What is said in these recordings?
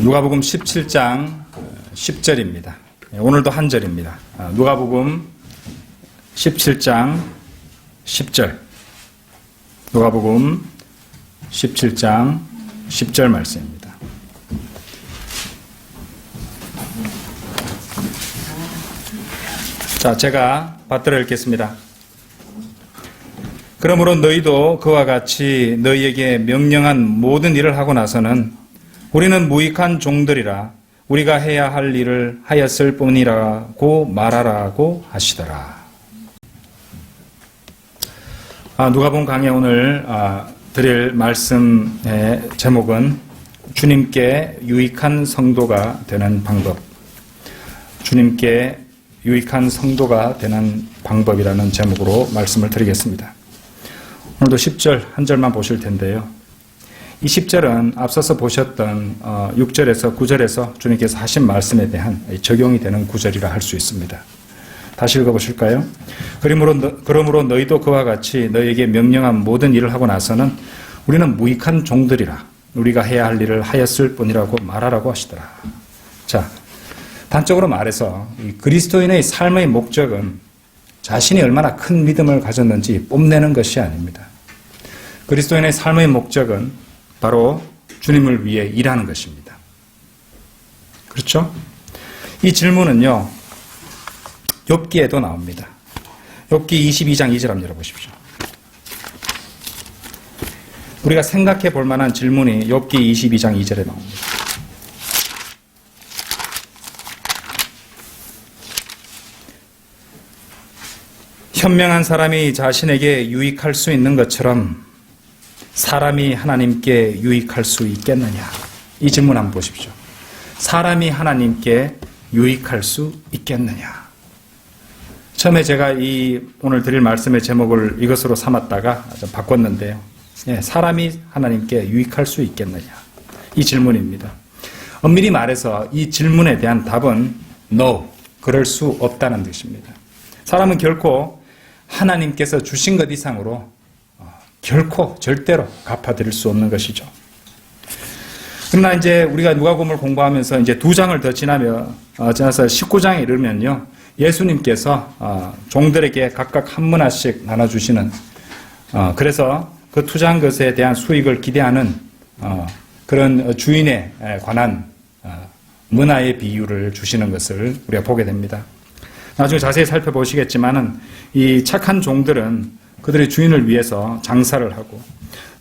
누가복음 17장 10절입니다. 오늘도 한 절입니다. 누가복음 17장 10절. 누가복음 17장 10절 말씀입니다. 자, 제가 받들어 읽겠습니다. 그러므로 너희도 그와 같이 너희에게 명령한 모든 일을 하고 나서는 우리는 무익한 종들이라 우리가 해야 할 일을 하였을 뿐이라고 말하라고 하시더라. 누가복음 강의 오늘 드릴 말씀의 제목은 주님께 유익한 성도가 되는 방법. 주님께 유익한 성도가 되는 방법이라는 제목으로 말씀을 드리겠습니다. 오늘도 10절 한 절만 보실 텐데요. 이 10절은 앞서서 보셨던 6절에서 9절에서 주님께서 하신 말씀에 대한 적용이 되는 구절이라 할 수 있습니다. 다시 읽어보실까요? 그러므로 너희도 그와 같이 너희에게 명령한 모든 일을 하고 나서는 우리는 무익한 종들이라 우리가 해야 할 일을 하였을 뿐이라고 말하라고 하시더라. 자, 단적으로 말해서 이 그리스도인의 삶의 목적은 자신이 얼마나 큰 믿음을 가졌는지 뽐내는 것이 아닙니다. 그리스도인의 삶의 목적은 바로 주님을 위해 일하는 것입니다. 그렇죠? 이 질문은요, 욥기에도 나옵니다. 욥기 22장 2절 한번 열어보십시오. 우리가 생각해 볼 만한 질문이 욥기 22장 2절에 나옵니다. 현명한 사람이 자신에게 유익할 수 있는 것처럼 사람이 하나님께 유익할 수 있겠느냐? 이 질문 한번 보십시오. 사람이 하나님께 유익할 수 있겠느냐? 처음에 제가 오늘 드릴 말씀의 제목을 이것으로 삼았다가 좀 바꿨는데요. 사람이 하나님께 유익할 수 있겠느냐? 이 질문입니다. 엄밀히 말해서 이 질문에 대한 답은 no, 그럴 수 없다는 뜻입니다. 사람은 결코 하나님께서 주신 것 이상으로 결코 절대로 갚아드릴 수 없는 것이죠. 그러나 이제 우리가 누가복음을 공부하면서 이제 2장을 더 지나서 19장에 이르면요, 예수님께서 종들에게 각각 한 문화씩 나눠주시는, 그래서 그 투자한 것에 대한 수익을 기대하는 그런 주인에 관한 문화의 비유를 주시는 것을 우리가 보게 됩니다. 나중에 자세히 살펴보시겠지만은 이 착한 종들은 그들의 주인을 위해서 장사를 하고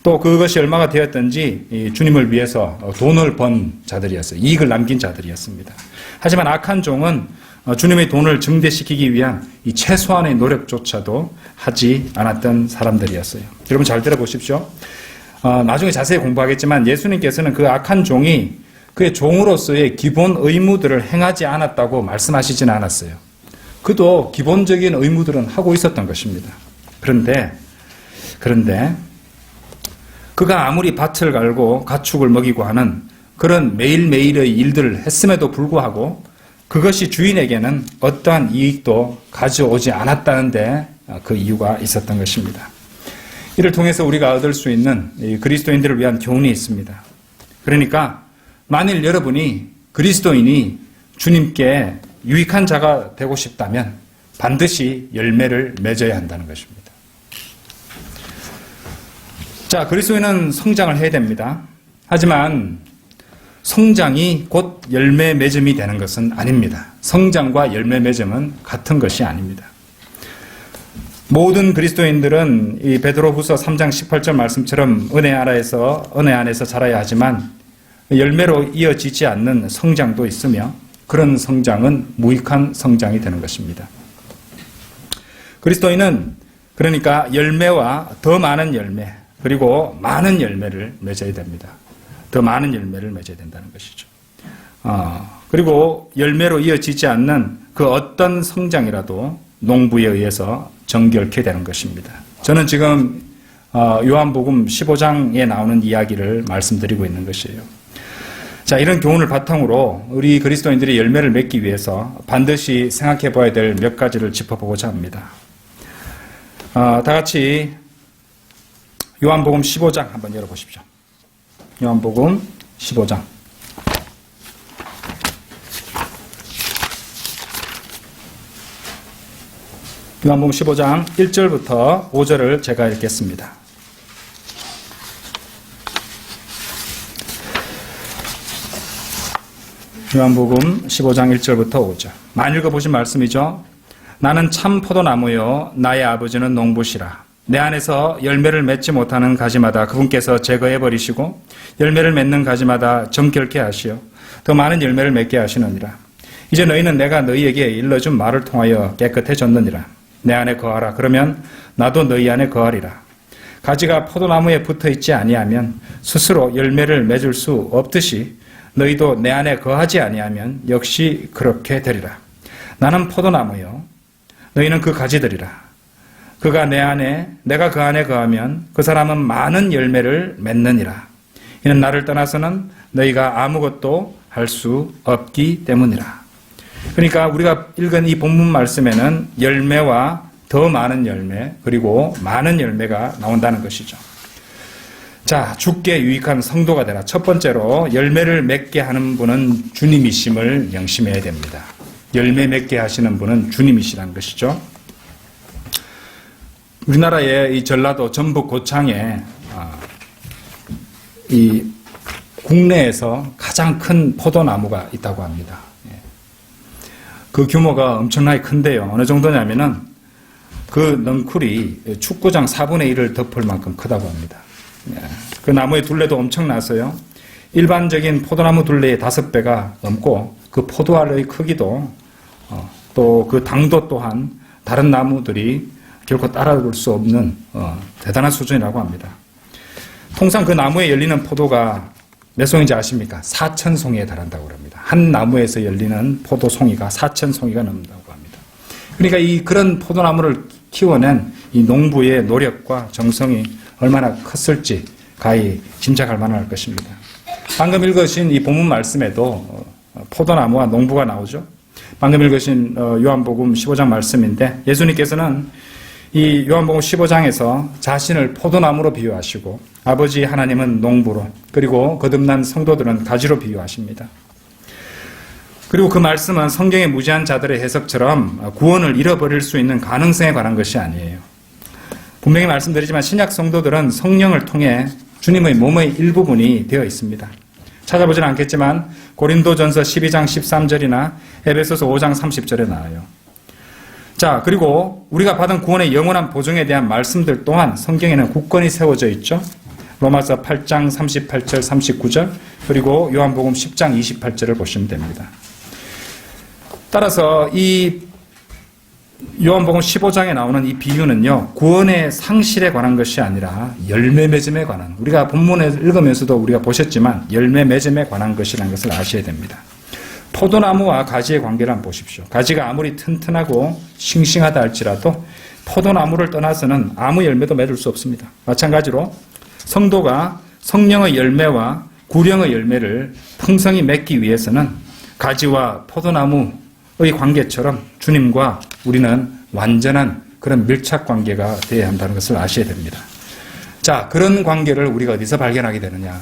또 그것이 얼마가 되었든지 주님을 위해서 돈을 번 자들이었어요. 이익을 남긴 자들이었습니다. 하지만 악한 종은 주님의 돈을 증대시키기 위한 이 최소한의 노력조차도 하지 않았던 사람들이었어요. 여러분 잘 들어보십시오. 나중에 자세히 공부하겠지만 예수님께서는 그 악한 종이 그의 종으로서의 기본 의무들을 행하지 않았다고 말씀하시지는 않았어요. 그도 기본적인 의무들은 하고 있었던 것입니다. 그런데 그가 아무리 밭을 갈고 가축을 먹이고 하는 그런 매일매일의 일들을 했음에도 불구하고 그것이 주인에게는 어떠한 이익도 가져오지 않았다는데 그 이유가 있었던 것입니다. 이를 통해서 우리가 얻을 수 있는 그리스도인들을 위한 교훈이 있습니다. 그러니까 만일 여러분이 그리스도인이 주님께 유익한 자가 되고 싶다면 반드시 열매를 맺어야 한다는 것입니다. 자, 그리스도인은 성장을 해야 됩니다. 하지만 성장이 곧 열매 맺음이 되는 것은 아닙니다. 성장과 열매 맺음은 같은 것이 아닙니다. 모든 그리스도인들은 이 베드로후서 3장 18절 말씀처럼 은혜 안에서 자라야 하지만 열매로 이어지지 않는 성장도 있으며 그런 성장은 무익한 성장이 되는 것입니다. 그리스도인은 그러니까 열매와 더 많은 열매 그리고 많은 열매를 맺어야 됩니다. 더 많은 열매를 맺어야 된다는 것이죠. 그리고 열매로 이어지지 않는 그 어떤 성장이라도 농부에 의해서 정결케 되는 것입니다. 저는 지금 요한복음 15장에 나오는 이야기를 말씀드리고 있는 것이에요. 자, 이런 교훈을 바탕으로 우리 그리스도인들이 열매를 맺기 위해서 반드시 생각해 봐야 될 몇 가지를 짚어보고자 합니다. 다 같이 요한복음 15장 한번 열어보십시오. 요한복음 15장. 요한복음 15장 1절부터 5절을 제가 읽겠습니다. 요한복음 15장 1절부터 5절. 많이 읽어보신 말씀이죠. 나는 참 포도나무요 나의 아버지는 농부시라. 내 안에서 열매를 맺지 못하는 가지마다 그분께서 제거해 버리시고 열매를 맺는 가지마다 정결케 하시어 더 많은 열매를 맺게 하시느니라. 이제 너희는 내가 너희에게 일러준 말을 통하여 깨끗해졌느니라. 내 안에 거하라. 그러면 나도 너희 안에 거하리라. 가지가 포도나무에 붙어있지 아니하면 스스로 열매를 맺을 수 없듯이 너희도 내 안에 거하지 아니하면 역시 그렇게 되리라. 나는 포도나무요 너희는 그 가지들이라. 그가 내 안에 내가 그 안에 거하면 그 사람은 많은 열매를 맺느니라. 이는 나를 떠나서는 너희가 아무것도 할 수 없기 때문이라. 그러니까 우리가 읽은 이 본문 말씀에는 열매와 더 많은 열매 그리고 많은 열매가 나온다는 것이죠. 자, 주께 유익한 성도가 되라. 첫 번째로 열매를 맺게 하는 분은 주님이심을 명심해야 됩니다. 열매 맺게 하시는 분은 주님이시라는 것이죠. 우리나라의 이 전라도 전북 고창에 이 국내에서 가장 큰 포도나무가 있다고 합니다. 그 규모가 엄청나게 큰데요. 어느 정도냐면은 그 넝쿨이 축구장 4분의 1을 덮을 만큼 크다고 합니다. 그 나무의 둘레도 엄청나서요. 일반적인 포도나무 둘레의 5배가 넘고 그 포도알의 크기도 또 그 당도 또한 다른 나무들이 결코 따라올 수 없는 대단한 수준이라고 합니다. 통상 그 나무에 열리는 포도가 몇 송인지 아십니까? 4,000송이에 달한다고 합니다. 한 나무에서 열리는 포도송이가 4,000송이가 넘는다고 합니다. 그러니까 그런 포도나무를 키워낸 이 농부의 노력과 정성이 얼마나 컸을지 가히 짐작할 만할 것입니다. 방금 읽으신 이 본문 말씀에도 포도나무와 농부가 나오죠. 방금 읽으신 요한복음 15장 말씀인데 예수님께서는 이 요한복음 15장에서 자신을 포도나무로 비유하시고 아버지 하나님은 농부로 그리고 거듭난 성도들은 가지로 비유하십니다. 그리고 그 말씀은 성경의 무지한 자들의 해석처럼 구원을 잃어버릴 수 있는 가능성에 관한 것이 아니에요. 분명히 말씀드리지만 신약 성도들은 성령을 통해 주님의 몸의 일부분이 되어 있습니다. 찾아보지는 않겠지만 고린도전서 12장 13절이나 에베소서 5장 30절에 나와요. 자, 그리고 우리가 받은 구원의 영원한 보증에 대한 말씀들 또한 성경에는 굳건히 세워져 있죠. 로마서 8장 38절 39절 그리고 요한복음 10장 28절을 보시면 됩니다. 따라서 이 요한복음 15장에 나오는 이 비유는요, 구원의 상실에 관한 것이 아니라 열매 맺음에 관한, 우리가 본문을 읽으면서도 우리가 보셨지만 열매 맺음에 관한 것이라는 것을 아셔야 됩니다. 포도나무와 가지의 관계를 한번 보십시오. 가지가 아무리 튼튼하고 싱싱하다 할지라도 포도나무를 떠나서는 아무 열매도 맺을 수 없습니다. 마찬가지로 성도가 성령의 열매와 구령의 열매를 풍성히 맺기 위해서는 가지와 포도나무의 관계처럼 주님과 우리는 완전한 그런 밀착 관계가 되어야 한다는 것을 아셔야 됩니다. 자, 그런 관계를 우리가 어디서 발견하게 되느냐?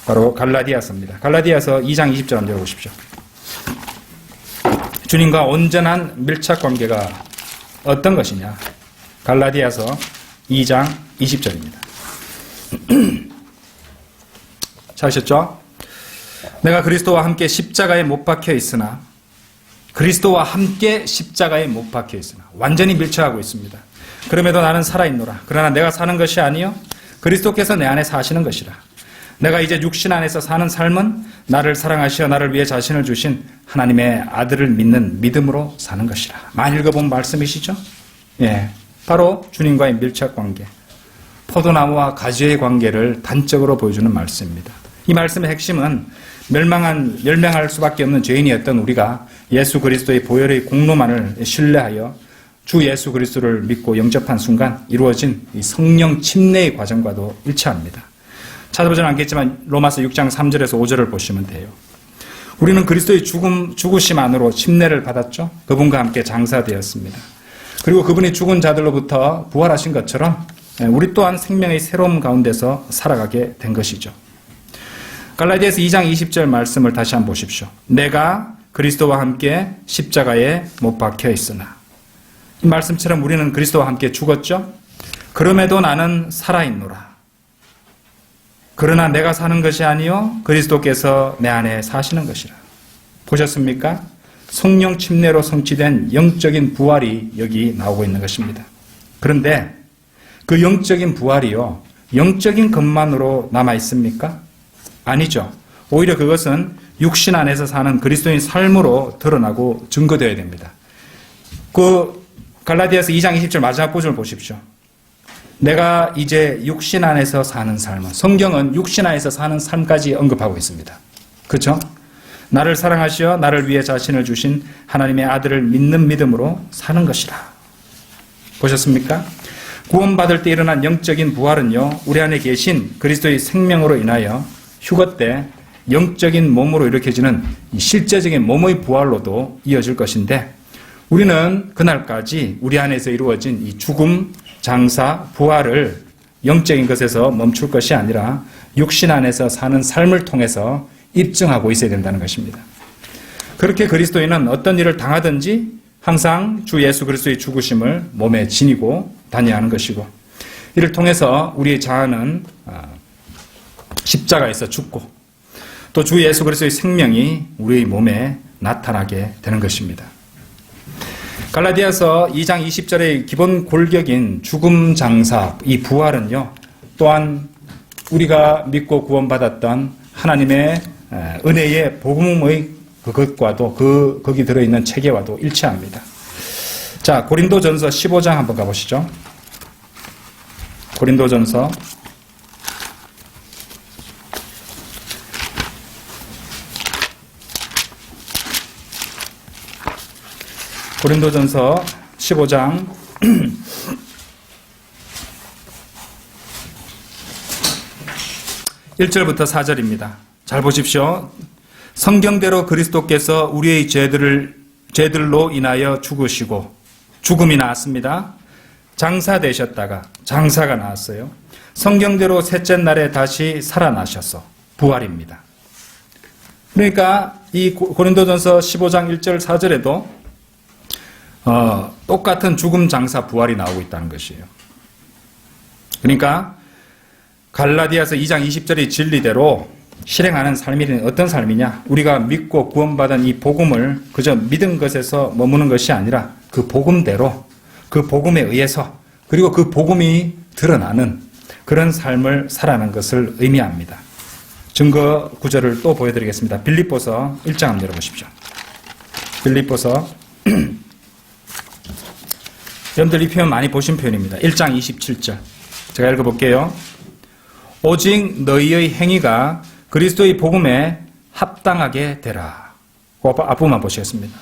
바로 갈라디아서입니다. 갈라디아서 2장 20절 한번 읽어보십시오. 주님과 온전한 밀착 관계가 어떤 것이냐? 갈라디아서 2장 20절입니다. 찾으셨죠? 내가 그리스도와 함께 십자가에 못 박혀 있으나 그리스도와 함께 십자가에 못 박혀 있으나 완전히 밀착하고 있습니다. 그럼에도 나는 살아있노라. 그러나 내가 사는 것이 아니요 그리스도께서 내 안에 사시는 것이라. 내가 이제 육신 안에서 사는 삶은 나를 사랑하시어 나를 위해 자신을 주신 하나님의 아들을 믿는 믿음으로 사는 것이라. 많이 읽어본 말씀이시죠? 예, 바로 주님과의 밀착 관계, 포도나무와 가지의 관계를 단적으로 보여주는 말씀입니다. 이 말씀의 핵심은 멸망할 수밖에 없는 죄인이었던 우리가 예수 그리스도의 보혈의 공로만을 신뢰하여 주 예수 그리스도를 믿고 영접한 순간 이루어진 이 성령 침례의 과정과도 일치합니다. 찾아보지는 않겠지만 로마서 6장 3절에서 5절을 보시면 돼요. 우리는 그리스도의 죽으심 안으로 침례를 받았죠. 그분과 함께 장사되었습니다. 그리고 그분이 죽은 자들로부터 부활하신 것처럼 우리 또한 생명의 새로움 가운데서 살아가게 된 것이죠. 갈라디아서 2장 20절 말씀을 다시 한번 보십시오. 내가 그리스도와 함께 십자가에 못 박혀 있으나 이 말씀처럼 우리는 그리스도와 함께 죽었죠. 그럼에도 나는 살아있노라. 그러나 내가 사는 것이 아니요 그리스도께서 내 안에 사시는 것이라. 보셨습니까? 성령 침례로 성취된 영적인 부활이 여기 나오고 있는 것입니다. 그런데 그 영적인 부활이요, 영적인 것만으로 남아 있습니까? 아니죠. 오히려 그것은 육신 안에서 사는 그리스도인 삶으로 드러나고 증거되어야 됩니다. 그 갈라디아서 2장 20절 마지막 구절을 보십시오. 내가 이제 육신 안에서 사는 삶은, 성경은 육신 안에서 사는 삶까지 언급하고 있습니다. 그렇죠? 나를 사랑하시어 나를 위해 자신을 주신 하나님의 아들을 믿는 믿음으로 사는 것이라. 보셨습니까? 구원받을 때 일어난 영적인 부활은요, 우리 안에 계신 그리스도의 생명으로 인하여 휴거 때 영적인 몸으로 일으켜지는 실제적인 몸의 부활로도 이어질 것인데, 우리는 그날까지 우리 안에서 이루어진 이 죽음, 장사, 부활을 영적인 것에서 멈출 것이 아니라 육신 안에서 사는 삶을 통해서 입증하고 있어야 된다는 것입니다. 그렇게 그리스도인은 어떤 일을 당하든지 항상 주 예수 그리스도의 죽으심을 몸에 지니고 다녀야 하는 것이고, 이를 통해서 우리의 자아는 십자가에서 죽고 또 주 예수 그리스도의 생명이 우리의 몸에 나타나게 되는 것입니다. 갈라디아서 2장 20절의 기본 골격인 죽음 장사, 이 부활은요, 또한 우리가 믿고 구원받았던 하나님의 은혜의 복음의 그것과도 거기 들어있는 체계와도 일치합니다. 자, 고린도전서 15장 한번 가보시죠. 고린도전서 15장 1절부터 4절입니다. 잘 보십시오. 성경대로 그리스도께서 우리의 죄들로 인하여 죽으시고 죽음이 나왔습니다. 장사되셨다가 장사가 나왔어요. 성경대로 셋째 날에 다시 살아나셔서 부활입니다. 그러니까 이 고린도전서 15장 1절 4절에도 똑같은 죽음 장사 부활이 나오고 있다는 것이에요. 그러니까 갈라디아서 2장 20절의 진리대로 실행하는 삶이 어떤 삶이냐? 우리가 믿고 구원받은 이 복음을 그저 믿은 것에서 머무는 것이 아니라 그 복음대로, 그 복음에 의해서, 그리고 그 복음이 드러나는 그런 삶을 살아가는 것을 의미합니다. 증거 구절을 또 보여드리겠습니다. 빌립보서 1장 한번 열어보십시오. 빌립보서 여러분들 이 표현 많이 보신 표현입니다. 1장 27절. 제가 읽어볼게요. 오직 너희의 행위가 그리스도의 복음에 합당하게 되라. 그 앞부분만 보시겠습니다.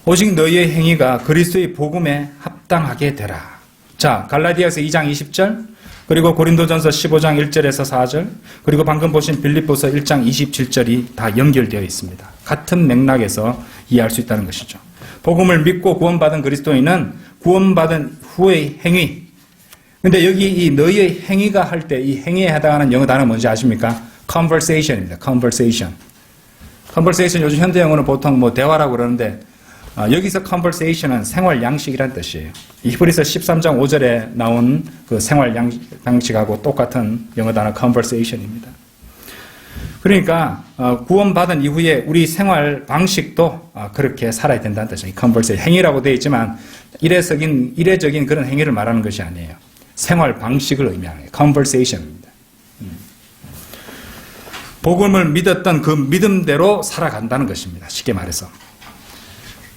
오직 너희의 행위가 그리스도의 복음에 합당하게 되라. 자, 갈라디아서 2장 20절, 그리고 고린도전서 15장 1절에서 4절, 그리고 방금 보신 빌립보서 1장 27절이 다 연결되어 있습니다. 같은 맥락에서 이해할 수 있다는 것이죠. 복음을 믿고 구원받은 그리스도인은 구원받은 후의 행위. 근데 여기 이 너희의 행위가 할 때 이 행위에 해당하는 영어 단어 뭔지 아십니까? conversation입니다. conversation. conversation 요즘 현대 영어는 보통 뭐 대화라고 그러는데 여기서 conversation은 생활 양식이란 뜻이에요. 히브리서 13장 5절에 나온 그 생활 양식하고 똑같은 영어 단어 conversation입니다. 그러니까 구원받은 이후에 우리 생활 방식도 그렇게 살아야 된다는 뜻이에요. conversation. 행위라고 되어 있지만 이례적인 그런 행위를 말하는 것이 아니에요. 생활 방식을 의미하는 거예요. conversation입니다. 복음을 믿었던 그 믿음대로 살아간다는 것입니다. 쉽게 말해서.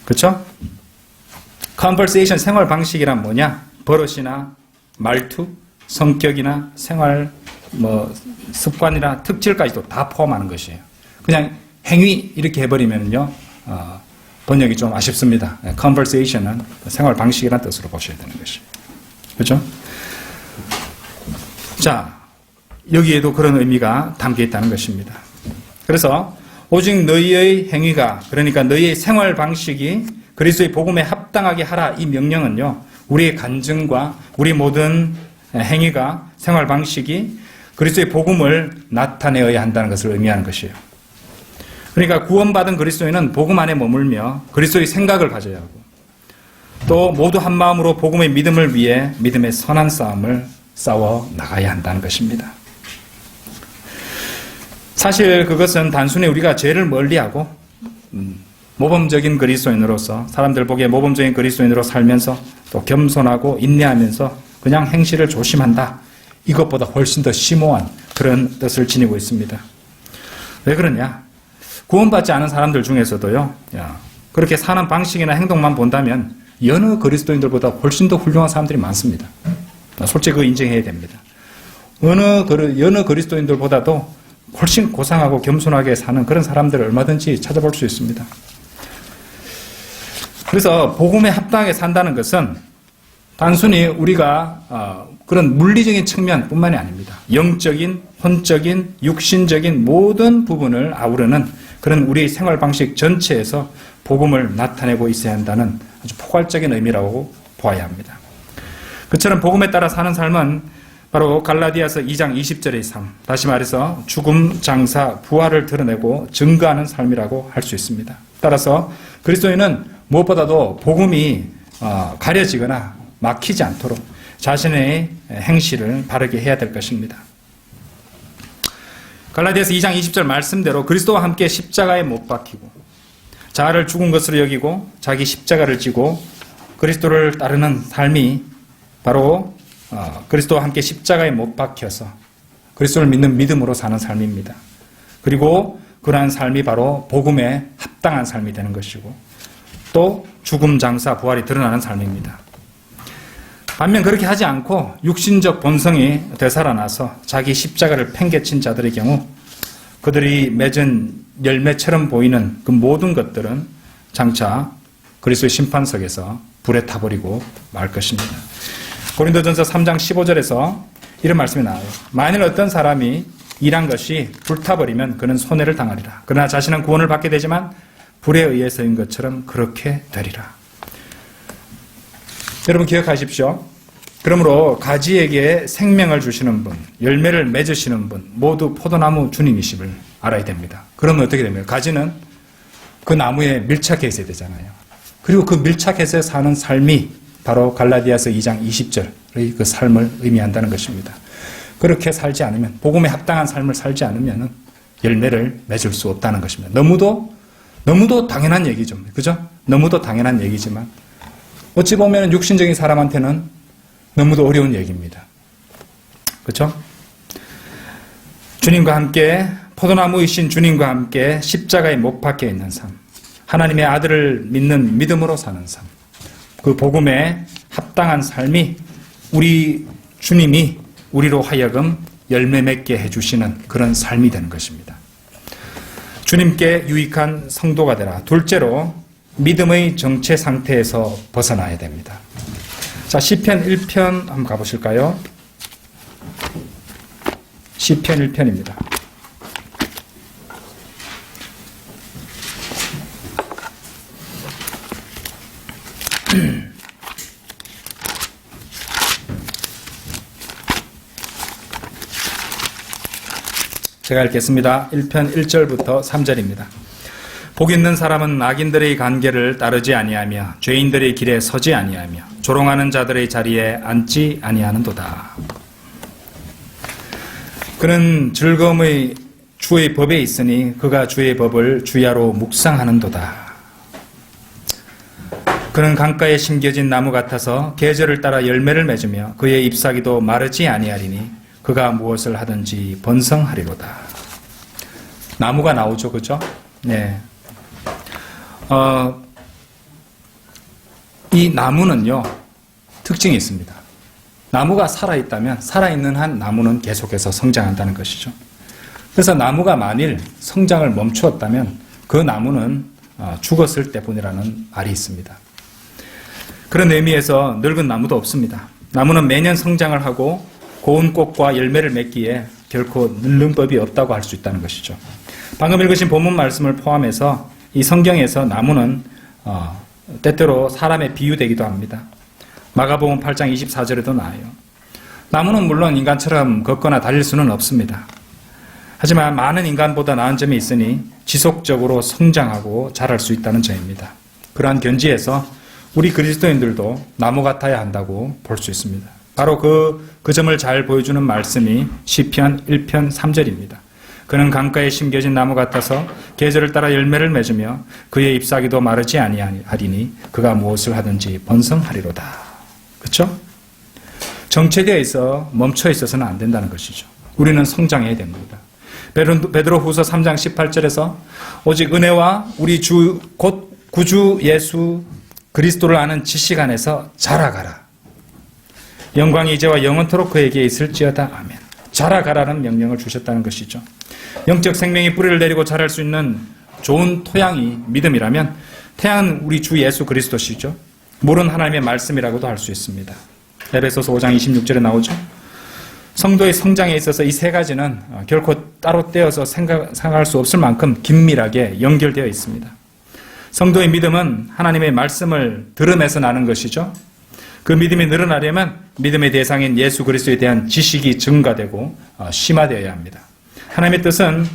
그렇죠? conversation 생활 방식이란 뭐냐? 버릇이나 말투, 성격이나 생활 습관이나 특질까지도 다 포함하는 것이에요. 그냥 행위 이렇게 해버리면요 번역이 좀 아쉽습니다. conversation은 생활 방식이라는 뜻으로 보셔야 되는 것이에요. 그렇죠? 자, 여기에도 그런 의미가 담겨 있다는 것입니다. 그래서 오직 너희의 행위가, 그러니까 너희의 생활 방식이 그리스도의 복음에 합당하게 하라, 이 명령은요, 우리의 간증과 우리 모든 행위가, 생활 방식이 그리스도의 복음을 나타내어야 한다는 것을 의미하는 것이에요. 그러니까 구원받은 그리스도인은 복음 안에 머물며 그리스도의 생각을 가져야 하고, 또 모두 한 마음으로 복음의 믿음을 위해 믿음의 선한 싸움을 싸워 나가야 한다는 것입니다. 사실 그것은 단순히 우리가 죄를 멀리하고 모범적인 그리스도인으로서 사람들 보기에 모범적인 그리스도인으로 살면서 또 겸손하고 인내하면서 그냥 행실을 조심한다. 이것보다 훨씬 더 심오한 그런 뜻을 지니고 있습니다. 왜 그러냐? 구원받지 않은 사람들 중에서도요, 그렇게 사는 방식이나 행동만 본다면 여느 그리스도인들보다 훨씬 더 훌륭한 사람들이 많습니다. 솔직히 그거 인정해야 됩니다. 여느 그리스도인들보다도 훨씬 고상하고 겸손하게 사는 그런 사람들을 얼마든지 찾아볼 수 있습니다. 그래서 복음에 합당하게 산다는 것은 단순히 우리가 그런 물리적인 측면뿐만이 아닙니다. 영적인, 혼적인, 육신적인 모든 부분을 아우르는 그런 우리 생활 방식 전체에서 복음을 나타내고 있어야 한다는 아주 포괄적인 의미라고 보아야 합니다. 그처럼 복음에 따라 사는 삶은 바로 갈라디아서 2장 20절의 삶, 다시 말해서 죽음, 장사, 부활을 드러내고 증거하는 삶이라고 할 수 있습니다. 따라서 그리스도인은 무엇보다도 복음이 가려지거나 막히지 않도록 자신의 행실을 바르게 해야 될 것입니다. 갈라디아서 2장 20절 말씀대로 그리스도와 함께 십자가에 못 박히고 자아를 죽은 것으로 여기고 자기 십자가를 지고 그리스도를 따르는 삶이 바로 그리스도와 함께 십자가에 못 박혀서 그리스도를 믿는 믿음으로 사는 삶입니다. 그리고 그러한 삶이 바로 복음에 합당한 삶이 되는 것이고 또 죽음, 장사, 부활이 드러나는 삶입니다. 반면 그렇게 하지 않고 육신적 본성이 되살아나서 자기 십자가를 팽개친 자들의 경우 그들이 맺은 열매처럼 보이는 그 모든 것들은 장차 그리스도의 심판석에서 불에 타버리고 말 것입니다. 고린도전서 3장 15절에서 이런 말씀이 나와요. 만일 어떤 사람이 일한 것이 불타버리면 그는 손해를 당하리라. 그러나 자신은 구원을 받게 되지만 불에 의해서인 것처럼 그렇게 되리라. 여러분 기억하십시오. 그러므로 가지에게 생명을 주시는 분, 열매를 맺으시는 분 모두 포도나무 주님이심을 알아야 됩니다. 그러면 어떻게 됩니까? 가지는 그 나무에 밀착해 있어야 되잖아요. 그리고 그 밀착해서 사는 삶이 바로 갈라디아서 2장 20절의 그 삶을 의미한다는 것입니다. 그렇게 살지 않으면, 복음에 합당한 삶을 살지 않으면 열매를 맺을 수 없다는 것입니다. 너무도 당연한 얘기죠. 그죠? 너무도 당연한 얘기지만 어찌 보면 육신적인 사람한테는 너무도 어려운 얘기입니다. 그렇죠? 주님과 함께 포도나무이신 주님과 함께 십자가에 못 박혀 있는 삶, 하나님의 아들을 믿는 믿음으로 사는 삶, 그 복음에 합당한 삶이 우리 주님이 우리로 하여금 열매 맺게 해주시는 그런 삶이 되는 것입니다. 주님께 유익한 성도가 되라. 둘째로 믿음의 정체 상태에서 벗어나야 됩니다. 자, 시편 1편 한번 가보실까요? 시편 1편입니다. 제가 읽겠습니다. 1편 1절부터 3절입니다. 복 있는 사람은 악인들의 관계를 따르지 아니하며 죄인들의 길에 서지 아니하며 조롱하는 자들의 자리에 앉지 아니하는도다. 그는 즐거움의 주의 법에 있으니 그가 주의 법을 주야로 묵상하는도다. 그는 강가에 심겨진 나무 같아서 계절을 따라 열매를 맺으며 그의 잎사귀도 마르지 아니하리니 그가 무엇을 하든지 번성하리로다. 나무가 나오죠, 그죠? 네. 이 나무는요, 특징이 있습니다. 나무가 살아있다면 살아있는 한 나무는 계속해서 성장한다는 것이죠. 그래서 나무가 만일 성장을 멈추었다면 그 나무는 죽었을 때뿐이라는 말이 있습니다. 그런 의미에서 늙은 나무도 없습니다. 나무는 매년 성장을 하고 고운 꽃과 열매를 맺기에 결코 늙는 법이 없다고 할 수 있다는 것이죠. 방금 읽으신 본문 말씀을 포함해서 이 성경에서 나무는 때때로 사람에 비유되기도 합니다. 마가복음 8장 24절에도 나와요. 나무는 물론 인간처럼 걷거나 달릴 수는 없습니다. 하지만 많은 인간보다 나은 점이 있으니 지속적으로 성장하고 자랄 수 있다는 점입니다. 그러한 견지에서 우리 그리스도인들도 나무 같아야 한다고 볼 수 있습니다. 바로 그 점을 잘 보여주는 말씀이 시편 1편 3절입니다. 그는 강가에 심겨진 나무 같아서 계절을 따라 열매를 맺으며 그의 잎사귀도 마르지 아니하리니 그가 무엇을 하든지 번성하리로다. 그렇죠? 정체되어 있어 멈춰 있어서는 안 된다는 것이죠. 우리는 성장해야 됩니다. 베드로후서 3장 18절에서 오직 은혜와 우리 주 곧 구주 예수 그리스도를 아는 지식 안에서 자라가라. 영광이 이제와 영원토록 그에게 있을지어다. 아멘. 자라가라는 명령을 주셨다는 것이죠. 영적 생명이 뿌리를 내리고 자랄 수 있는 좋은 토양이 믿음이라면 태양은 우리 주 예수 그리스도시죠. 물은 하나님의 말씀이라고도 할 수 있습니다. 에베소서 5장 26절에 나오죠. 성도의 성장에 있어서 이 세 가지는 결코 따로 떼어서 생각할 수 없을 만큼 긴밀하게 연결되어 있습니다. 성도의 믿음은 하나님의 말씀을 들음에서 나는 것이죠. 그 믿음이 늘어나려면 믿음의 대상인 예수 그리스도에 대한 지식이 증가되고 심화되어야 합니다. 하나님의 뜻은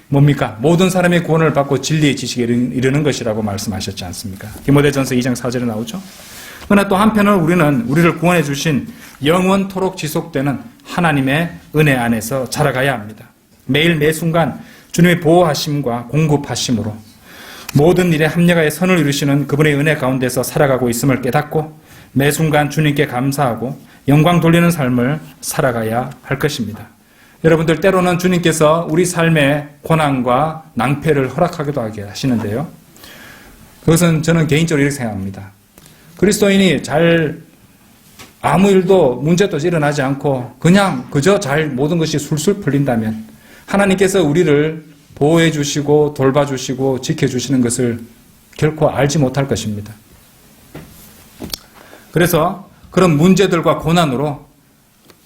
뭡니까? 모든 사람의 구원을 받고 진리의 지식에 이르는 것이라고 말씀하셨지 않습니까? 디모데전서 2장 4절에 나오죠. 그러나 또 한편으로 우리를 구원해 주신 영원토록 지속되는 하나님의 은혜 안에서 자라가야 합니다. 매일 매 순간 주님의 보호하심과 공급하심으로 모든 일에 합력하여 선을 이루시는 그분의 은혜 가운데서 살아가고 있음을 깨닫고 매 순간 주님께 감사하고 영광 돌리는 삶을 살아가야 할 것입니다. 여러분들 때로는 주님께서 우리 삶에 고난과 낭패를 허락하기도 하게 하시는데요. 그것은 저는 개인적으로 이렇게 생각합니다. 그리스도인이 아무 일도 문제도 일어나지 않고 그저 잘 모든 것이 술술 풀린다면 하나님께서 우리를 보호해 주시고 돌봐주시고 지켜주시는 것을 결코 알지 못할 것입니다. 그래서 그런 문제들과 고난으로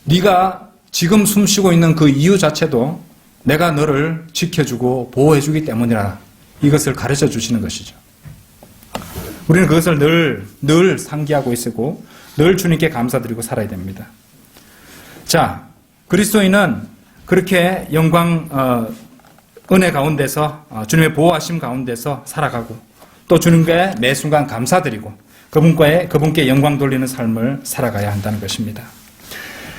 네가 지금 숨쉬고 있는 그 이유 자체도 내가 너를 지켜주고 보호해 주기 때문이라 이것을 가르쳐 주시는 것이죠. 우리는 그것을 늘 상기하고 있고 늘 주님께 감사드리고 살아야 됩니다. 자, 그리스도인은 그렇게 은혜 가운데서 주님의 보호하심 가운데서 살아가고 또 주님께 매 순간 감사드리고 그분께 영광 돌리는 삶을 살아가야 한다는 것입니다.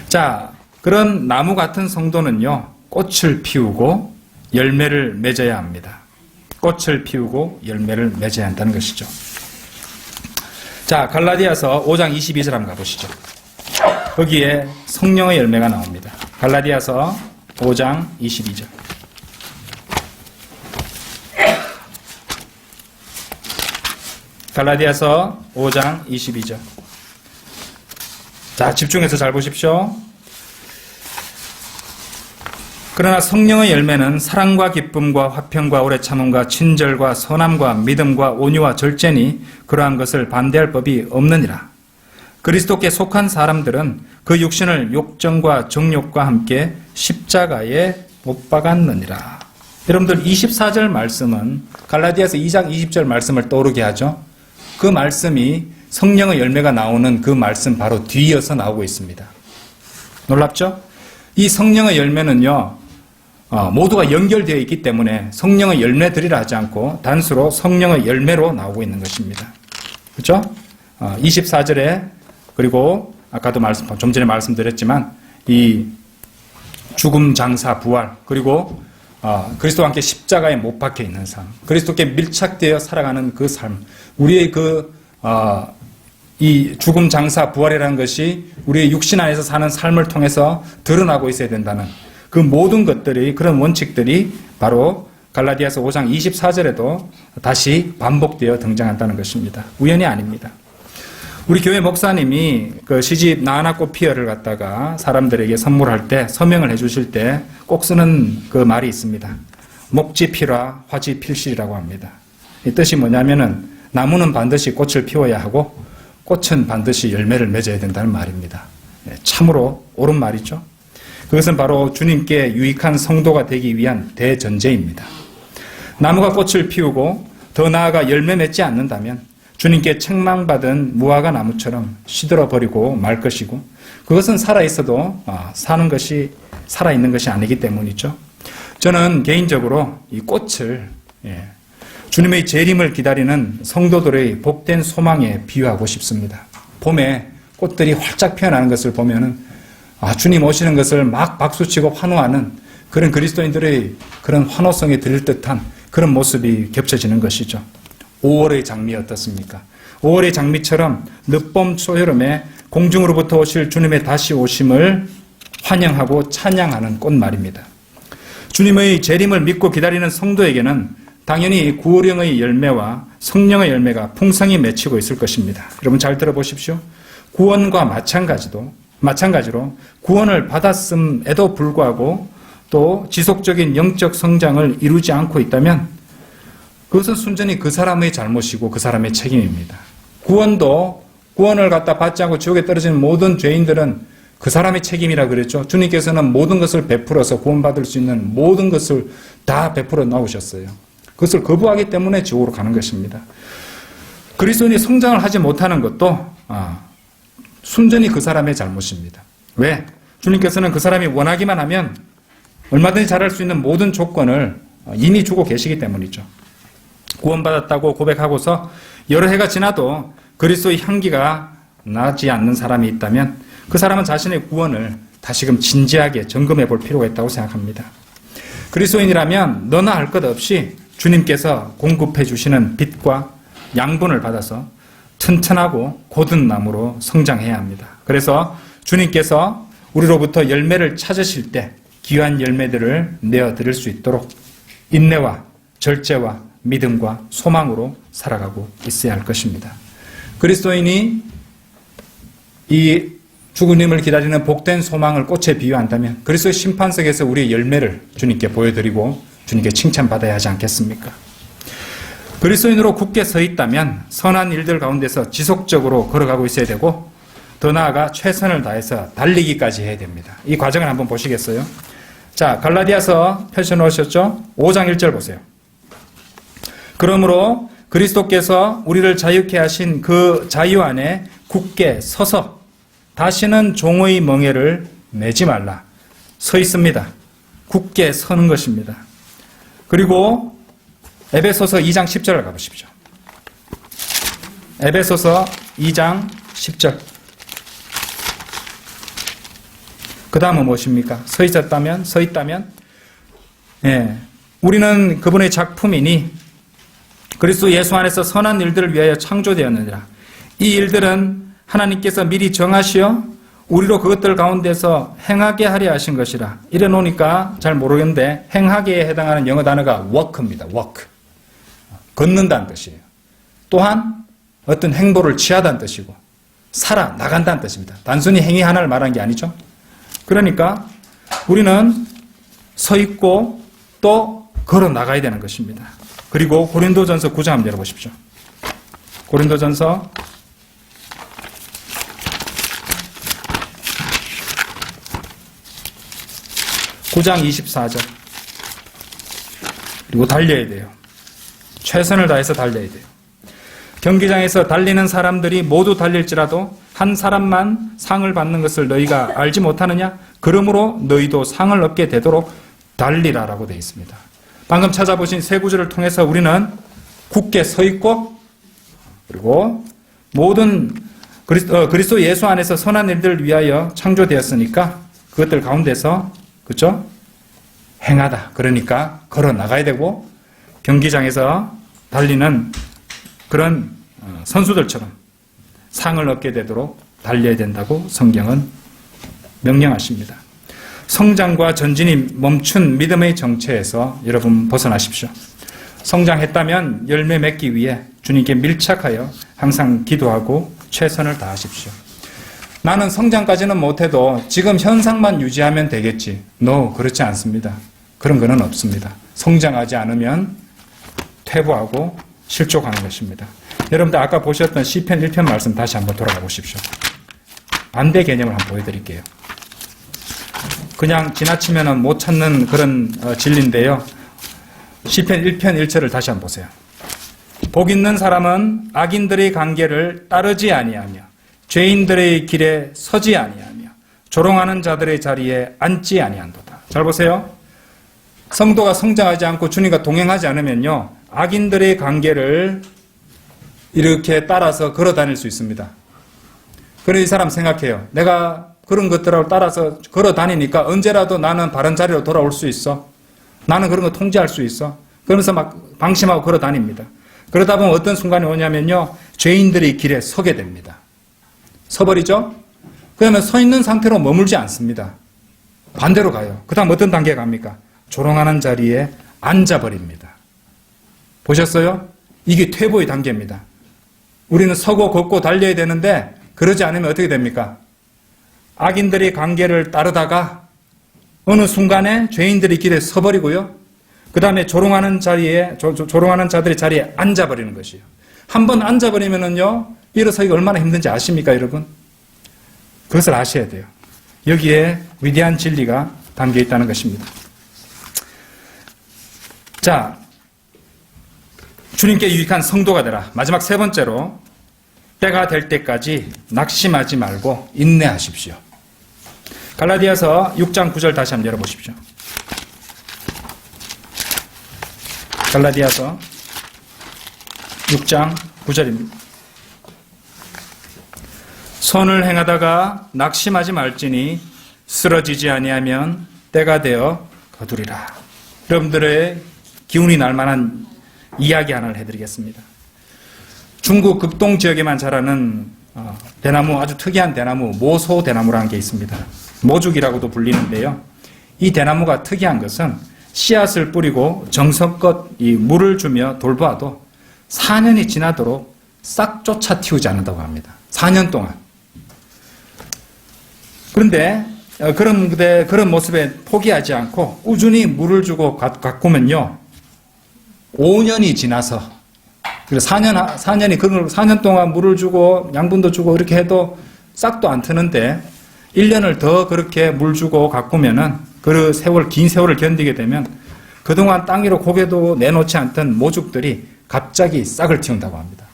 자, 그런 나무 같은 성도는요, 꽃을 피우고 열매를 맺어야 합니다. 꽃을 피우고 열매를 맺어야 한다는 것이죠. 자, 갈라디아서 5장 22절 한번 가보시죠. 거기에 성령의 열매가 나옵니다. 갈라디아서 5장 22절. 갈라디아서 5장 22절. 자, 집중해서 잘 보십시오. 그러나 성령의 열매는 사랑과 기쁨과 화평과 오래 참음과 친절과 선함과 믿음과 온유와 절제니 그러한 것을 반대할 법이 없느니라. 그리스도께 속한 사람들은 그 육신을 욕정과 정욕과 함께 십자가에 못 박았느니라. 여러분들 24절 말씀은 갈라디아서 2장 20절 말씀을 떠오르게 하죠. 그 말씀이 성령의 열매가 나오는 그 말씀 바로 뒤이어서 나오고 있습니다. 놀랍죠? 이 성령의 열매는요, 모두가 연결되어 있기 때문에 성령의 열매들이라 하지 않고 단수로 성령의 열매로 나오고 있는 것입니다. 그렇죠? 24절에 그리고 아까도 좀 전에 말씀드렸지만 이 죽음, 장사, 부활 그리고 그리스도와 함께 십자가에 못 박혀 있는 삶, 그리스도께 밀착되어 살아가는 그 삶, 우리의 이 죽음, 장사, 부활이라는 것이 우리의 육신 안에서 사는 삶을 통해서 드러나고 있어야 된다는 그 모든 것들이, 그런 원칙들이 바로 갈라디아서 5장 24절에도 다시 반복되어 등장한다는 것입니다. 우연이 아닙니다. 우리 교회 목사님이 그 시집 나아나꽃 피어를 갖다가 사람들에게 선물할 때, 서명을 해주실 때 꼭 쓰는 그 말이 있습니다. 목지 필화, 화지 필실이라고 합니다. 이 뜻이 뭐냐면은 나무는 반드시 꽃을 피워야 하고 꽃은 반드시 열매를 맺어야 된다는 말입니다. 참으로 옳은 말이죠. 그것은 바로 주님께 유익한 성도가 되기 위한 대전제입니다. 나무가 꽃을 피우고 더 나아가 열매 맺지 않는다면 주님께 책망받은 무화과 나무처럼 시들어버리고 말 것이고, 그것은 살아있어도 살아있는 것이 아니기 때문이죠. 저는 개인적으로 이 꽃을 주님의 재림을 기다리는 성도들의 복된 소망에 비유하고 싶습니다. 봄에 꽃들이 활짝 피어나는 것을 보면은 주님 오시는 것을 막 박수치고 환호하는 그런 그리스도인들의 그런 환호성에 들릴 듯한 그런 모습이 겹쳐지는 것이죠. 5월의 장미 어떻습니까? 5월의 장미처럼 늦봄 초여름에 공중으로부터 오실 주님의 다시 오심을 환영하고 찬양하는 꽃 말입니다. 주님의 재림을 믿고 기다리는 성도에게는 당연히 구원의 열매와 성령의 열매가 풍성히 맺히고 있을 것입니다. 여러분 잘 들어보십시오. 구원과 마찬가지로 구원을 받았음에도 불구하고 또 지속적인 영적 성장을 이루지 않고 있다면 그것은 순전히 그 사람의 잘못이고 그 사람의 책임입니다. 구원을 갖다 받지 않고 지옥에 떨어지는 모든 죄인들은 그 사람의 책임이라 그랬죠. 주님께서는 모든 것을 베풀어서 구원받을 수 있는 모든 것을 다 베풀어 나오셨어요. 그것을 거부하기 때문에 지옥으로 가는 것입니다. 그리스도인이 성장을 하지 못하는 것도 순전히 그 사람의 잘못입니다. 왜? 주님께서는 그 사람이 원하기만 하면 얼마든지 잘할 수 있는 모든 조건을 이미 주고 계시기 때문이죠. 구원받았다고 고백하고서 여러 해가 지나도 그리스도의 향기가 나지 않는 사람이 있다면 그 사람은 자신의 구원을 다시금 진지하게 점검해 볼 필요가 있다고 생각합니다. 그리스도인이라면 너나 할 것 없이 주님께서 공급해 주시는 빛과 양분을 받아서 튼튼하고 곧은 나무로 성장해야 합니다. 그래서 주님께서 우리로부터 열매를 찾으실 때 귀한 열매들을 내어드릴 수 있도록 인내와 절제와 믿음과 소망으로 살아가고 있어야 할 것입니다. 그리스도인이 이 주님을 기다리는 복된 소망을 꽃에 비유한다면 그리스도의 심판석에서 우리의 열매를 주님께 보여드리고 주님께 칭찬받아야 하지 않겠습니까? 그리스도인으로 굳게 서 있다면 선한 일들 가운데서 지속적으로 걸어가고 있어야 되고 더 나아가 최선을 다해서 달리기까지 해야 됩니다. 이 과정을 한번 보시겠어요? 자, 갈라디아서 펼쳐놓으셨죠? 5장 1절 보세요. 그러므로 그리스도께서 우리를 자유케 하신 그 자유 안에 굳게 서서 다시는 종의 멍에를 매지 말라. 서 있습니다. 굳게 서는 것입니다. 그리고 에베소서 2장 10절을 가보십시오. 에베소서 2장 10절. 그 다음은 무엇입니까? 서 있다면 우리는 그분의 작품이니 그리스도 예수 안에서 선한 일들을 위하여 창조되었느니라. 이 일들은 하나님께서 미리 정하시어 우리로 그것들 가운데서 행하게 하려 하신 것이라. 이래 놓으니까 잘 모르겠는데 행하게에 해당하는 영어 단어가 work입니다. work. 걷는다는 뜻이에요. 또한 어떤 행보를 취하다는 뜻이고 살아나간다는 뜻입니다. 단순히 행위 하나를 말한 게 아니죠. 그러니까 우리는 서 있고 또 걸어 나가야 되는 것입니다. 그리고 고린도전서 9장 한번 열어보십시오. 고린도전서 9장 24절. 그리고 달려야 돼요. 최선을 다해서 달려야 돼요. 경기장에서 달리는 사람들이 모두 달릴지라도 한 사람만 상을 받는 것을 너희가 알지 못하느냐? 그러므로 너희도 상을 얻게 되도록 달리라라고 되어 있습니다. 방금 찾아보신 세 구절을 통해서 우리는 굳게 서 있고 그리고 모든 그리스도 예수 안에서 선한 일들을 위하여 창조되었으니까 그것들 가운데서 그렇죠? 행하다. 그러니까 걸어 나가야 되고 경기장에서 달리는 그런 선수들처럼 상을 얻게 되도록 달려야 된다고 성경은 명령하십니다. 성장과 전진이 멈춘 믿음의 정체에서 여러분 벗어나십시오. 성장했다면 열매 맺기 위해 주님께 밀착하여 항상 기도하고 최선을 다하십시오. 나는 성장까지는 못해도 지금 현상만 유지하면 되겠지. No, 그렇지 않습니다. 그런 거는 없습니다. 성장하지 않으면 퇴보하고 실족하는 것입니다. 여러분들 아까 보셨던 시편 1편 말씀 다시 한번 돌아가 보십시오. 반대 개념을 한번 보여드릴게요. 그냥 지나치면 못 찾는 그런 진리인데요. 시편 1편 1절을 다시 한번 보세요. 복 있는 사람은 악인들의 관계를 따르지 아니하며 죄인들의 길에 서지 아니하며 조롱하는 자들의 자리에 앉지 아니한도다. 잘 보세요. 성도가 성장하지 않고 주님과 동행하지 않으면요, 악인들의 관계를 이렇게 따라서 걸어 다닐 수 있습니다. 그래서 이 사람 생각해요. 내가 그런 것들을 따라서 걸어 다니니까 언제라도 나는 바른 자리로 돌아올 수 있어. 나는 그런 거 통제할 수 있어. 그러면서 막 방심하고 걸어 다닙니다. 그러다 보면 어떤 순간이 오냐면요. 죄인들의 길에 서게 됩니다. 서버리죠? 그러면 서 있는 상태로 머물지 않습니다. 반대로 가요. 그 다음 어떤 단계에 갑니까? 조롱하는 자리에 앉아버립니다. 보셨어요? 이게 퇴보의 단계입니다. 우리는 서고 걷고 달려야 되는데 그러지 않으면 어떻게 됩니까? 악인들의 관계를 따르다가 어느 순간에 죄인들의 길에 서버리고요. 그 다음에 조롱하는 자들의 자리에 앉아버리는 것이에요. 한번 앉아버리면은요, 일어서기가 얼마나 힘든지 아십니까, 여러분? 그것을 아셔야 돼요. 여기에 위대한 진리가 담겨 있다는 것입니다. 자, 주님께 유익한 성도가 되라. 마지막 세 번째로, 때가 될 때까지 낙심하지 말고 인내하십시오. 갈라디아서 6장 9절 다시 한번 열어보십시오. 갈라디아서 6장 9절입니다. 선을 행하다가 낙심하지 말지니 쓰러지지 아니하면 때가 되어 거두리라. 여러분들의 기운이 날 만한 이야기 하나를 해드리겠습니다. 중국 극동 지역에만 자라는 대나무, 아주 특이한 대나무, 모소 대나무라는 게 있습니다. 모죽이라고도 불리는데요. 이 대나무가 특이한 것은 씨앗을 뿌리고 정성껏 이 물을 주며 돌보아도 4년이 지나도록 싹조차 틔우지 않는다고 합니다. 4년 동안. 그런데 그런 모습에 포기하지 않고 꾸준히 물을 주고 가꾸면요, 5년이 지나서, 그래서 4년 동안 물을 주고 양분도 주고 이렇게 해도 싹도 안 트는데 1년을 더 그렇게 물 주고 가꾸면은 그 긴 세월을 견디게 되면 그동안 땅 위로 고개도 내놓지 않던 모죽들이 갑자기 싹을 틔운다고 합니다.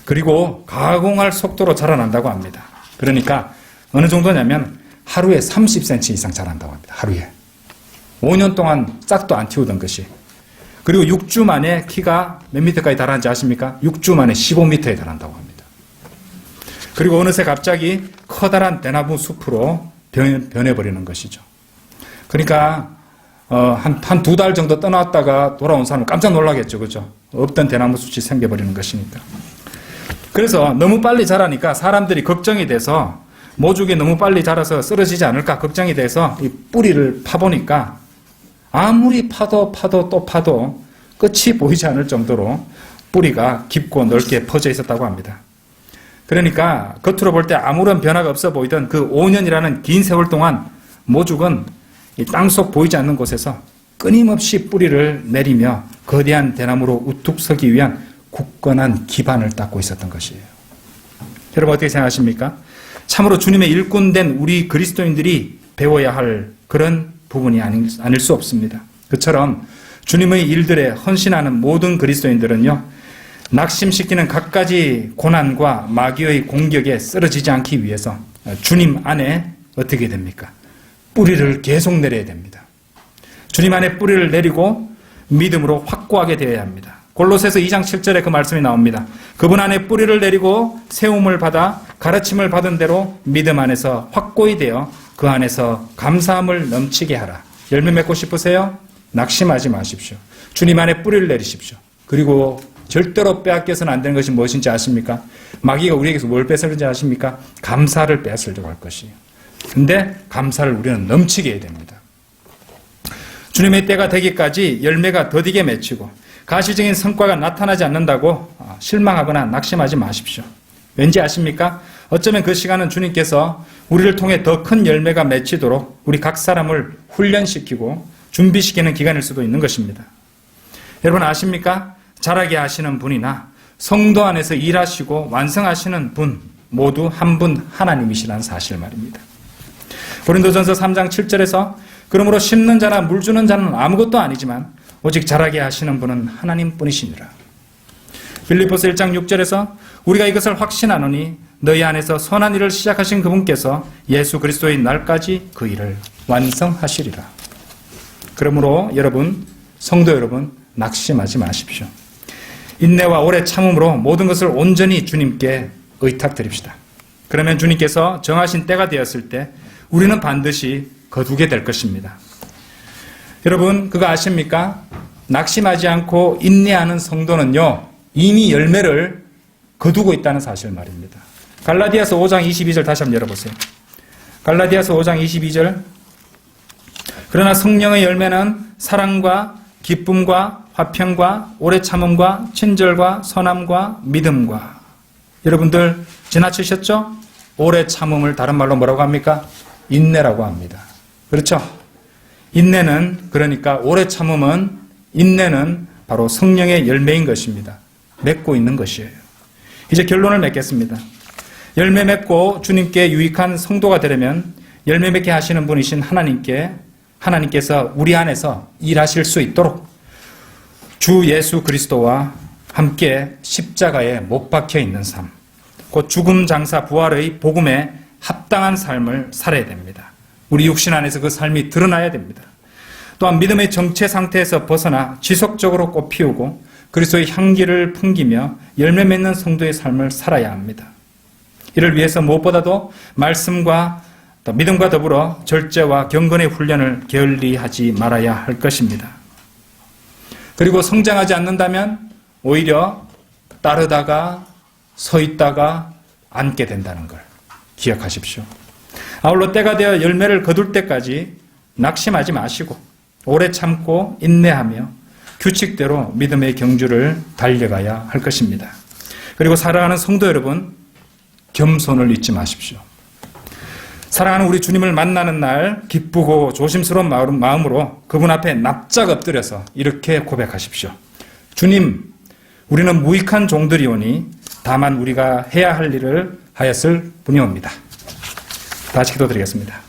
그리고 가공할 속도로 자라난다고 합니다. 그러니까 어느 정도냐면 하루에 30cm 이상 자란다고 합니다. 하루에. 5년 동안 싹도 안 틔우던 것이. 그리고 6주 만에 키가 몇 미터까지 달하는지 아십니까? 6주 만에 15m에 달한다고 합니다. 그리고 어느새 갑자기 커다란 대나무 숲으로 변해버리는 것이죠. 그러니까 한 2달 정도 떠났다가 돌아온 사람은 깜짝 놀라겠죠. 그죠? 없던 대나무 숲이 생겨버리는 것이니까. 그래서 너무 빨리 자라니까 사람들이 걱정이 돼서 모죽이 너무 빨리 자라서 쓰러지지 않을까 걱정이 돼서 이 뿌리를 파보니까 아무리 파도 또 파도 끝이 보이지 않을 정도로 뿌리가 깊고 넓게 퍼져 있었다고 합니다. 그러니까 겉으로 볼 때 아무런 변화가 없어 보이던 그 5년이라는 긴 세월 동안 모죽은 이 땅속 보이지 않는 곳에서 끊임없이 뿌리를 내리며 거대한 대나무로 우뚝 서기 위한 굳건한 기반을 닦고 있었던 것이에요. 여러분 어떻게 생각하십니까? 참으로 주님의 일꾼된 우리 그리스도인들이 배워야 할 그런 부분이 아닐 수 없습니다. 그처럼 주님의 일들에 헌신하는 모든 그리스도인들은요, 낙심시키는 갖가지 고난과 마귀의 공격에 쓰러지지 않기 위해서 주님 안에 어떻게 됩니까? 뿌리를 계속 내려야 됩니다. 주님 안에 뿌리를 내리고 믿음으로 확고하게 되어야 합니다. 골로새서 2장 7절에 그 말씀이 나옵니다. 그분 안에 뿌리를 내리고 세움을 받아 가르침을 받은 대로 믿음 안에서 확고히 되어 그 안에서 감사함을 넘치게 하라. 열매 맺고 싶으세요? 낙심하지 마십시오. 주님 안에 뿌리를 내리십시오. 그리고 절대로 빼앗겨서는 안 되는 것이 무엇인지 아십니까? 마귀가 우리에게서 뭘 뺏으려는지 아십니까? 감사를 빼앗으려고 할 것이에요. 근데 감사를 우리는 넘치게 해야 됩니다. 주님의 때가 되기까지 열매가 더디게 맺히고 가시적인 성과가 나타나지 않는다고 실망하거나 낙심하지 마십시오. 왠지 아십니까? 어쩌면 그 시간은 주님께서 우리를 통해 더 큰 열매가 맺히도록 우리 각 사람을 훈련시키고 준비시키는 기간일 수도 있는 것입니다. 여러분 아십니까? 자라게 하시는 분이나 성도 안에서 일하시고 완성하시는 분 모두 한 분 하나님이시라는 사실 말입니다. 고린도전서 3장 7절에서 그러므로 심는 자나 물 주는 자는 아무것도 아니지만 오직 자라게 하시는 분은 하나님뿐이시니라. 빌립보서 1장 6절에서 우리가 이것을 확신하노니 너희 안에서 선한 일을 시작하신 그분께서 예수 그리스도의 날까지 그 일을 완성하시리라. 그러므로 여러분, 성도 여러분, 낙심하지 마십시오. 인내와 오래 참음으로 모든 것을 온전히 주님께 의탁드립시다. 그러면 주님께서 정하신 때가 되었을 때 우리는 반드시 거두게 될 것입니다. 여러분, 그거 아십니까? 낙심하지 않고 인내하는 성도는요, 이미 열매를 거두고 있다는 사실 말입니다. 갈라디아서 5장 22절 다시 한번 열어보세요. 갈라디아서 5장 22절. 그러나 성령의 열매는 사랑과 기쁨과 화평과 오래 참음과 친절과 선함과 믿음과. 여러분들 지나치셨죠? 오래 참음을 다른 말로 뭐라고 합니까? 인내라고 합니다. 그렇죠? 인내는, 그러니까 오래 참음은, 인내는 바로 성령의 열매인 것입니다. 맺고 있는 것이에요. 이제 결론을 맺겠습니다. 열매 맺고 주님께 유익한 성도가 되려면 열매 맺게 하시는 분이신 하나님께서 우리 안에서 일하실 수 있도록 주 예수 그리스도와 함께 십자가에 못 박혀 있는 삶, 곧 죽음 장사 부활의 복음에 합당한 삶을 살아야 됩니다. 우리 육신 안에서 그 삶이 드러나야 됩니다. 또한 믿음의 정체 상태에서 벗어나 지속적으로 꽃피우고 그리스도의 향기를 풍기며 열매 맺는 성도의 삶을 살아야 합니다. 이를 위해서 무엇보다도 말씀과 또 믿음과 더불어 절제와 경건의 훈련을 게을리하지 말아야 할 것입니다. 그리고 성장하지 않는다면 오히려 따르다가 서 있다가 앉게 된다는 걸 기억하십시오. 아울러 때가 되어 열매를 거둘 때까지 낙심하지 마시고 오래 참고 인내하며 규칙대로 믿음의 경주를 달려가야 할 것입니다. 그리고 사랑하는 성도 여러분, 겸손을 잊지 마십시오. 사랑하는 우리 주님을 만나는 날 기쁘고 조심스러운 마음으로 그분 앞에 납작 엎드려서 이렇게 고백하십시오. 주님, 우리는 무익한 종들이오니 다만 우리가 해야 할 일을 하였을 뿐이옵니다. 다시 기도드리겠습니다.